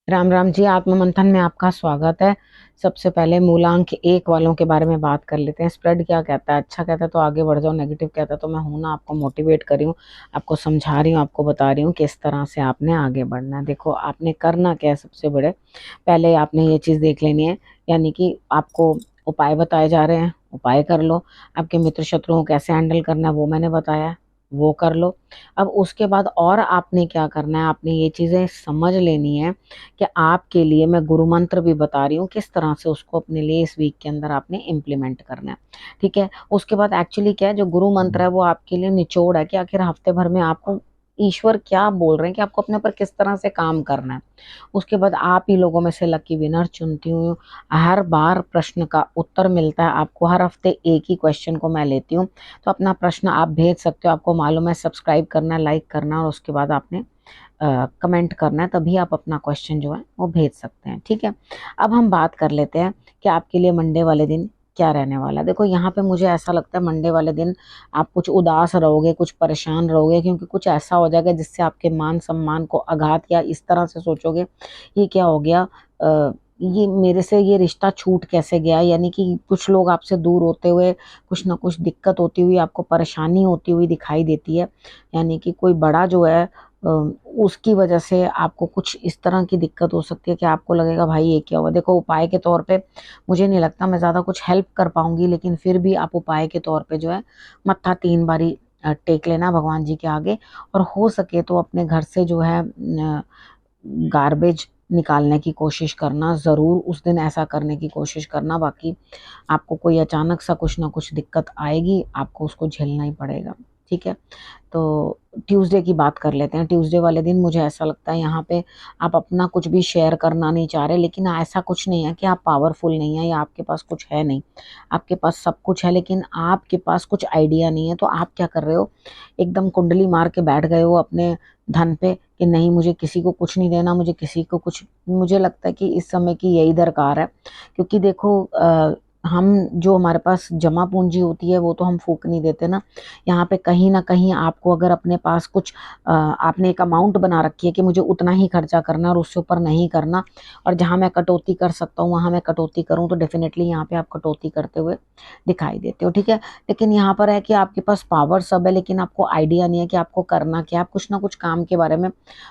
राम राम जी। आत्म मंथन में आपका स्वागत है। सबसे पहले मूलांक एक वालों के बारे में बात कर लेते हैं। स्प्रेड क्या कहता है? अच्छा कहता है तो आगे बढ़ जाओ, नेगेटिव कहता है तो मैं हूं ना, आपको मोटिवेट कर रही हूँ, आपको समझा रही हूँ, आपको बता रही हूँ किस तरह से आपने आगे बढ़ना है। देखो आपने करना क्या है, सबसे बड़े पहले आपने ये चीज देख लेनी है, यानी कि आपको उपाय बताए जा रहे हैं, उपाय कर लो। आपके मित्र शत्रुओं को कैसे हैंडल करना है वो मैंने बताया है, वो कर लो। अब उसके बाद और आपने क्या करना है, आपने ये चीजें समझ लेनी है कि आपके लिए मैं गुरु मंत्र भी बता रही हूँ किस तरह से उसको अपने लिए इस वीक के अंदर आपने इम्प्लीमेंट करना है। ठीक है। उसके बाद एक्चुअली क्या है, जो गुरु मंत्र है वो आपके लिए निचोड़ है कि आखिर हफ्ते भर में आपको ईश्वर क्या बोल रहे हैं कि आपको अपने ऊपर किस तरह से काम करना है। उसके बाद आप ही लोगों में से लकी विनर चुनती हूँ। हर बार प्रश्न का उत्तर मिलता है आपको, हर हफ्ते एक ही क्वेश्चन को मैं लेती हूँ। तो अपना प्रश्न आप भेज सकते हो, आपको मालूम है सब्सक्राइब करना है, लाइक करना, और उसके बाद आपने कमेंट करना है, तभी आप अपना क्वेश्चन जो है वो भेज सकते हैं। ठीक है। अब हम बात कर लेते हैं कि आपके लिए मंडे वाले दिन क्या रहने वाला है। देखो यहाँ पे मुझे ऐसा लगता है मंडे वाले दिन आप कुछ उदास रहोगे, कुछ परेशान रहोगे, क्योंकि कुछ ऐसा हो जाएगा जिससे आपके मान सम्मान को आघात, या इस तरह से सोचोगे ये क्या हो गया, ये मेरे से ये रिश्ता छूट कैसे गया। यानी कि कुछ लोग आपसे दूर होते हुए कुछ ना कुछ दिक्कत होती हुई, आपको परेशानी होती हुई दिखाई देती है। यानी कि कोई बड़ा जो है उसकी वजह से आपको कुछ इस तरह की दिक्कत हो सकती है कि आपको लगेगा भाई ये क्या हुआ। देखो उपाय के तौर पे मुझे नहीं लगता मैं ज़्यादा कुछ हेल्प कर पाऊंगी, लेकिन फिर भी आप उपाय के तौर पे जो है मत्था 3 बारी टेक लेना भगवान जी के आगे। और हो सके तो अपने घर से जो है गार्बेज निकालने की कोशिश करना, ज़रूर उस दिन ऐसा करने की कोशिश करना। बाकी आपको कोई अचानक सा कुछ ना कुछ दिक्कत आएगी, आपको उसको झेलना ही पड़ेगा। ठीक है। तो ट्यूसडे की बात कर लेते हैं। ट्यूसडे वाले दिन मुझे ऐसा लगता है यहाँ पे आप अपना कुछ भी शेयर करना नहीं चाह रहे, लेकिन ऐसा कुछ नहीं है कि आप पावरफुल नहीं है या आपके पास कुछ है नहीं। आपके पास सब कुछ है, लेकिन आपके पास कुछ आइडिया नहीं है। तो आप क्या कर रहे हो, एकदम कुंडली मार के बैठ गए हो अपने धन पे कि नहीं मुझे किसी को कुछ नहीं देना, मुझे किसी को कुछ। मुझे लगता है कि इस समय की यही दरकार है, क्योंकि देखो हम जो हमारे पास जमा पूंजी होती है वो तो हम फूक नहीं देते ना। यहाँ पे कहीं ना कहीं आपको अगर अपने पास कुछ आपने एक अमाउंट बना रखी है कि मुझे उतना ही खर्चा करना और उससे ऊपर नहीं करना, और जहाँ मैं कटौती कर सकता हूँ वहाँ मैं कटौती करूँ, तो डेफिनेटली यहाँ पे आप कटौती करते हुए दिखाई देते हो। ठीक है। लेकिन यहाँ पर है कि आपके पास पावर सब है, लेकिन आपको आइडिया नहीं है कि आपको करना क्या। आप कुछ ना कुछ काम के बारे में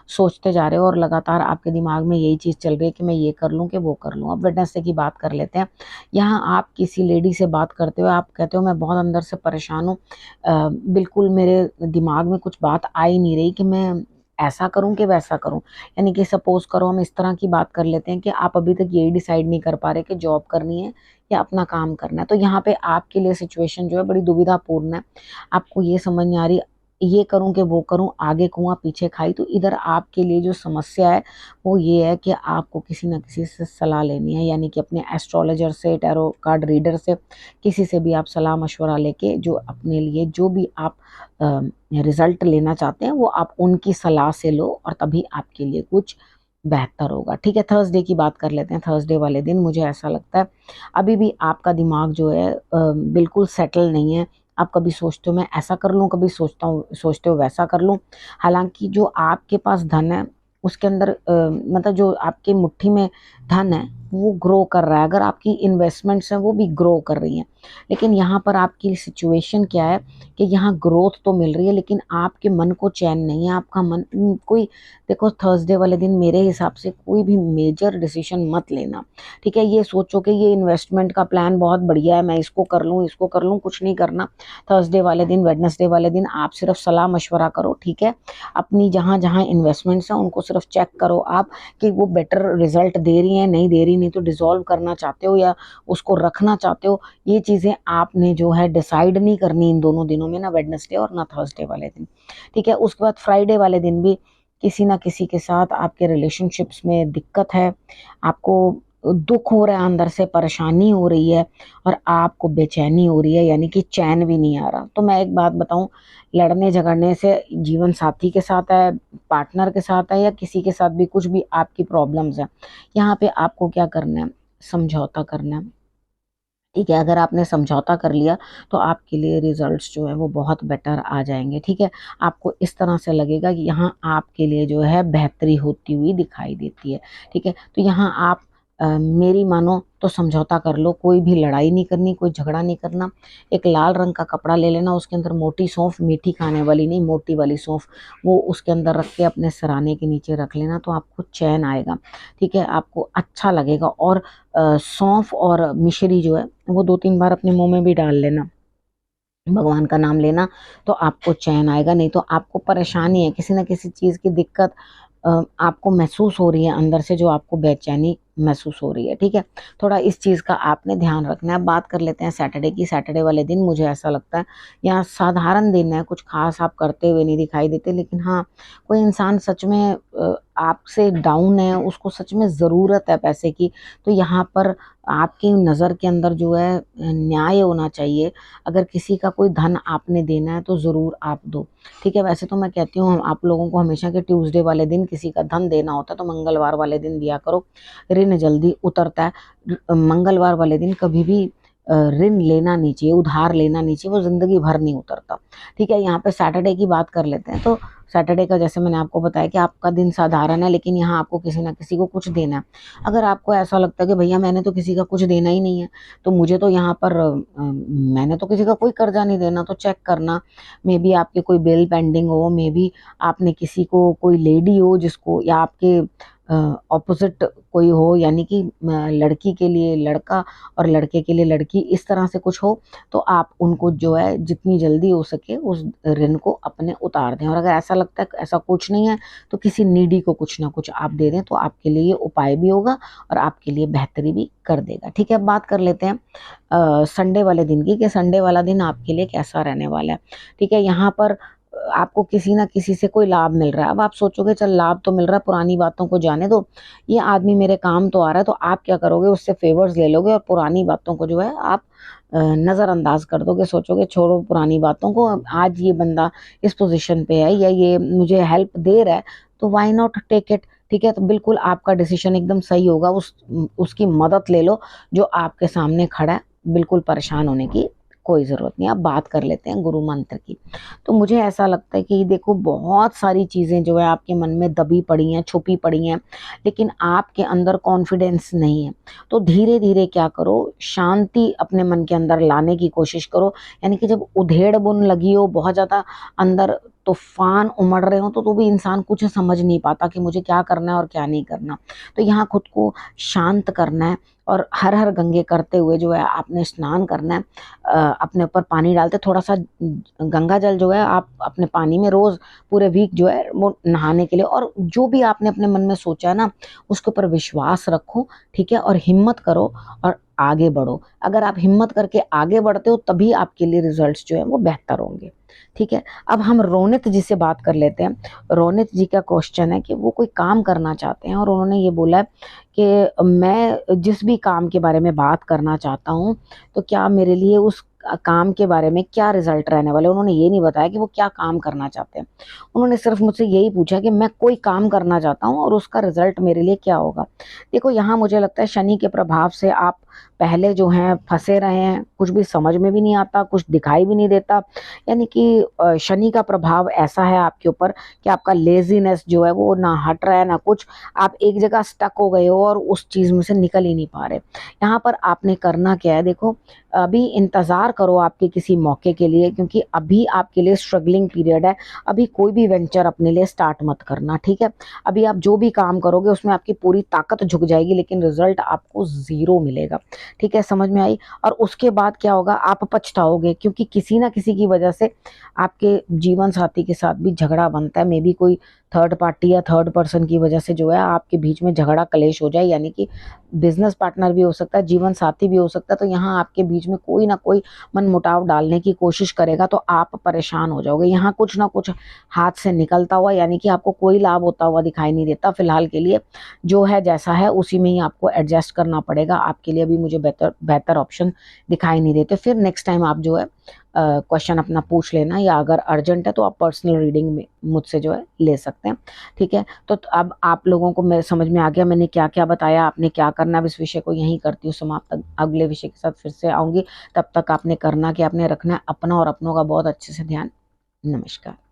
सोचते जा रहे हो और लगातार आपके दिमाग में यही चीज़ चल रही है कि मैं ये कर लूँ कि वो कर लूँ। अब वेडनेसडे की बात कर लेते हैं। यहाँ आप किसी लेडी से बात करते हो, आप कहते हो मैं बहुत अंदर से परेशान हूँ, बिल्कुल मेरे दिमाग में कुछ बात आ ही नहीं रही कि मैं ऐसा करूं कि वैसा करूं। यानी कि सपोज करो हम इस तरह की बात कर लेते हैं कि आप अभी तक यही डिसाइड नहीं कर पा रहे कि जॉब करनी है या अपना काम करना है। तो यहाँ पे आपके लिए सिचुएशन जो है बड़ी दुविधापूर्ण है। आपको ये समझ नहीं आ रही ये करूं कि वो करूं, आगे कुआं पीछे खाई। तो इधर आपके लिए जो समस्या है वो ये है कि आपको किसी न किसी से सलाह लेनी है, यानी कि अपने एस्ट्रोलॉजर से, टैरो कार्ड रीडर से, किसी से भी आप सलाह मशवरा लेके जो अपने लिए जो भी आप रिजल्ट लेना चाहते हैं वो आप उनकी सलाह से लो, और तभी आपके लिए कुछ बेहतर होगा। ठीक है। थर्सडे की बात कर लेते हैं। थर्सडे वाले दिन मुझे ऐसा लगता है अभी भी आपका दिमाग जो है बिल्कुल सेटल नहीं है। आप कभी सोचते हो मैं ऐसा कर लूं, कभी सोचते हो वैसा कर लूं। हालांकि जो आपके पास धन है उसके अंदर मतलब जो आपके मुट्ठी में धन है वो ग्रो कर रहा है, अगर आपकी इन्वेस्टमेंट्स हैं वो भी ग्रो कर रही हैं। लेकिन यहाँ पर आपकी सिचुएशन क्या है कि यहाँ ग्रोथ तो मिल रही है, लेकिन आपके मन को चैन नहीं है। आपका मन कोई, देखो थर्सडे वाले दिन मेरे हिसाब से कोई भी मेजर डिसीजन मत लेना। ठीक है। ये सोचो कि ये इन्वेस्टमेंट का प्लान बहुत बढ़िया है, मैं इसको कर लूँ इसको कर लूँ, कुछ नहीं करना। थर्सडे वाले दिन, वेडनेसडे वाले दिन आप सिर्फ सलाह मशवरा करो। ठीक है। अपनी जहाँ जहाँ इन्वेस्टमेंट्स हैं उनको सिर्फ चेक करो आप कि वो बेटर रिजल्ट दे रही हैं नहीं दे रही, नहीं तो डिसॉल्व करना चाहते हो या उसको रखना चाहते हो। ये चीज़ें आपने जो है डिसाइड नहीं करनी इन दोनों दिनों में, ना वेडनेसडे और ना थर्सडे वाले दिन। ठीक है। उसके बाद फ्राइडे वाले दिन भी किसी ना किसी के साथ आपके रिलेशनशिप्स में दिक्कत है, आपको दुख हो रहा है, अंदर से परेशानी हो रही है और आपको बेचैनी हो रही है, यानी कि चैन भी नहीं आ रहा। तो मैं एक बात बताऊं, लड़ने झगड़ने से जीवन साथी के साथ है, पार्टनर के साथ है, या किसी के साथ भी कुछ भी आपकी प्रॉब्लम्स है, यहाँ पे आपको क्या करना है, समझौता करना है। ठीक है। अगर आपने समझौता कर लिया तो आपके लिए रिजल्ट्स जो है वो बहुत बेटर आ जाएंगे। ठीक है, आपको इस तरह से लगेगा कि यहाँ आपके लिए जो है बेहतरी होती हुई दिखाई देती है। ठीक है, तो यहाँ आप मेरी मानो तो समझौता कर लो, कोई भी लड़ाई नहीं करनी, कोई झगड़ा नहीं करना। एक लाल रंग का कपड़ा ले लेना, उसके अंदर मोटी सौंफ, मीठी खाने वाली नहीं, मोटी वाली सौंफ, वो उसके अंदर रख के अपने सराने के नीचे रख लेना, तो आपको चैन आएगा। ठीक है, आपको अच्छा लगेगा। और सौंफ और मिश्री जो है वो 2-3 बार अपने मुंह में भी डाल लेना, भगवान का नाम लेना, तो आपको चैन आएगा। नहीं तो आपको परेशानी है, किसी ना किसी चीज़ की दिक्कत आपको महसूस हो रही है अंदर से, जो आपको बेचैनी महसूस हो रही है। ठीक है, थोड़ा इस चीज़ का आपने ध्यान रखना है। बात कर लेते हैं सैटरडे की। सैटरडे वाले दिन मुझे ऐसा लगता है यहाँ साधारण दिन है, कुछ खास आप करते हुए नहीं दिखाई देते, लेकिन हाँ, कोई इंसान सच में आपसे डाउन है, उसको सच में ज़रूरत है पैसे की, तो यहाँ पर आपकी नज़र के अंदर जो है न्याय होना चाहिए। अगर किसी का कोई धन आपने देना है तो ज़रूर आप दो। ठीक है, वैसे तो मैं कहती हूँ आप लोगों को हमेशा के ट्यूसडे वाले दिन किसी का धन देना होता है तो मंगलवार वाले दिन दिया करो, ऋण जल्दी उतरता है। मंगलवार वाले दिन कभी भी ऋण लेना नहीं चाहिए, उधार लेना नहीं चाहिए, वो ज़िंदगी भर नहीं उतरता। ठीक है, यहाँ पे सैटरडे की बात कर लेते हैं। तो सैटरडे का जैसे मैंने आपको बताया कि आपका दिन साधारण है, लेकिन यहाँ आपको किसी ना किसी को कुछ देना है। अगर आपको ऐसा लगता है कि भैया मैंने तो किसी का कुछ देना ही नहीं है, तो मुझे तो यहाँ पर मैंने तो किसी का कोई कर्जा नहीं देना, तो चेक करना, मे बी आपके कोई बिल पेंडिंग हो, मे बी आपने किसी को, कोई लेडी हो जिसको, या आपके ऑपोजिट कोई हो, यानी कि लड़की के लिए लड़का और लड़के के लिए लड़की, इस तरह से कुछ हो, तो आप उनको जो है जितनी जल्दी हो सके उस ऋण को अपने उतार दें। और अगर ऐसा लगता है ऐसा कुछ नहीं है तो किसी नीडी को कुछ ना कुछ आप दे दें, तो आपके लिए ये उपाय भी होगा और आपके लिए बेहतरी भी कर देगा। ठीक है, अब बात कर लेते हैं संडे वाले दिन की, कि संडे वाला दिन आपके लिए कैसा रहने वाला है। ठीक है, यहाँ पर आपको किसी ना किसी से कोई लाभ मिल रहा है। अब आप सोचोगे चल लाभ तो मिल रहा है, पुरानी बातों को जाने दो, ये आदमी मेरे काम तो आ रहा है, तो आप क्या करोगे, उससे फेवर्स ले लोगे और पुरानी बातों को जो है आप नज़रअंदाज कर दोगे। सोचोगे छोड़ो पुरानी बातों को, आज ये बंदा इस पोजीशन पे है या ये मुझे हेल्प दे रहा है, तो व्हाई नॉट टेक इट। ठीक है, तो बिल्कुल आपका डिसीजन एकदम सही होगा, उसकी मदद ले लो जो आपके सामने खड़ा है, बिल्कुल परेशान होने की कोई ज़रूरत नहीं। अब बात कर लेते हैं गुरु मंत्र की। तो मुझे ऐसा लगता है कि देखो बहुत सारी चीज़ें जो है आपके मन में दबी पड़ी हैं, छुपी पड़ी हैं, लेकिन आपके अंदर कॉन्फिडेंस नहीं है। तो धीरे धीरे क्या करो, शांति अपने मन के अंदर लाने की कोशिश करो। यानी कि जब उधेड़ बुन लगी हो, बहुत ज़्यादा अंदर तूफान उमड़ रहे हो, तो भी इंसान कुछ समझ नहीं पाता कि मुझे क्या करना है और क्या नहीं करना। तो यहाँ खुद को शांत करना है और हर हर गंगे करते हुए जो है आपने स्नान करना है। अपने ऊपर पानी डालते, थोड़ा सा गंगा जल जो है आप अपने पानी में रोज़ पूरे वीक जो है वो नहाने के लिए, और जो भी आपने अपने मन में सोचा है ना, उसके ऊपर विश्वास रखो। ठीक है, और हिम्मत करो और आगे बढ़ो। अगर आप हिम्मत करके आगे बढ़ते हो तभी आपके लिए रिजल्ट्स जो है वो बेहतर होंगे। ठीक है, अब हम रोनित जी से बात कर लेते हैं। रोनित जी का क्वेश्चन है कि वो कोई काम करना चाहते हैं और उन्होंने ये बोला है कि मैं जिस भी काम के बारे में बात करना चाहता हूँ, तो क्या मेरे लिए उस काम के बारे में क्या रिजल्ट रहने वाले। उन्होंने ये नहीं बताया कि वो क्या काम करना चाहते हैं, उन्होंने सिर्फ मुझसे यही पूछा कि मैं कोई काम करना चाहता हूँ और उसका रिजल्ट मेरे लिए क्या होगा। देखो यहाँ मुझे लगता है शनि के प्रभाव से आप पहले जो हैं फंसे रहे हैं, कुछ भी समझ में भी नहीं आता, कुछ दिखाई भी नहीं देता। यानी कि शनि का प्रभाव ऐसा है आपके ऊपर कि आपका लेजीनेस जो है वो ना हट रहा है ना कुछ, आप एक जगह स्टक हो गए हो और उस चीज़ में से निकल ही नहीं पा रहे। यहाँ पर आपने करना क्या है, देखो अभी इंतज़ार करो आपके किसी मौके के लिए, क्योंकि अभी आपके लिए स्ट्रगलिंग पीरियड है। अभी कोई भी वेंचर अपने लिए स्टार्ट मत करना। ठीक है, अभी आप जो भी काम करोगे उसमें आपकी पूरी ताकत झुक जाएगी, लेकिन रिजल्ट आपको ज़ीरो मिलेगा। ठीक है, समझ में आई। और उसके बाद क्या होगा, आप पछताओगे, क्योंकि किसी ना किसी की वजह से आपके जीवन साथी के साथ भी झगड़ा बनता है। मे बी कोई थर्ड पार्टी या थर्ड पर्सन की वजह से जो है आपके बीच में झगड़ा कलेश हो जाए, यानी कि बिजनेस पार्टनर भी हो सकता है, जीवन साथी भी हो सकता है। तो यहाँ आपके बीच में कोई ना कोई मनमुटाव डालने की कोशिश करेगा, तो आप परेशान हो जाओगे। यहाँ कुछ ना कुछ हाथ से निकलता हुआ, यानी कि आपको कोई लाभ होता हुआ दिखाई नहीं देता। फिलहाल के लिए जो है जैसा है उसी में ही आपको एडजस्ट करना पड़ेगा। आपके लिए भी मुझे बेहतर ऑप्शन दिखाई नहीं देते। फिर नेक्स्ट टाइम आप जो है क्वेश्चन अपना पूछ लेना, या अगर अर्जेंट है तो आप पर्सनल रीडिंग में मुझसे जो है ले सकते हैं। ठीक है, तो अब आप लोगों को मैं समझ में आ गया मैंने क्या क्या बताया, आपने क्या करना। अब इस विषय को यहीं करती हूँ समाप्त, अगले विषय के साथ फिर से आऊँगी। तब तक आपने करना कि आपने रखना है अपना और अपनों का बहुत अच्छे से ध्यान। नमस्कार।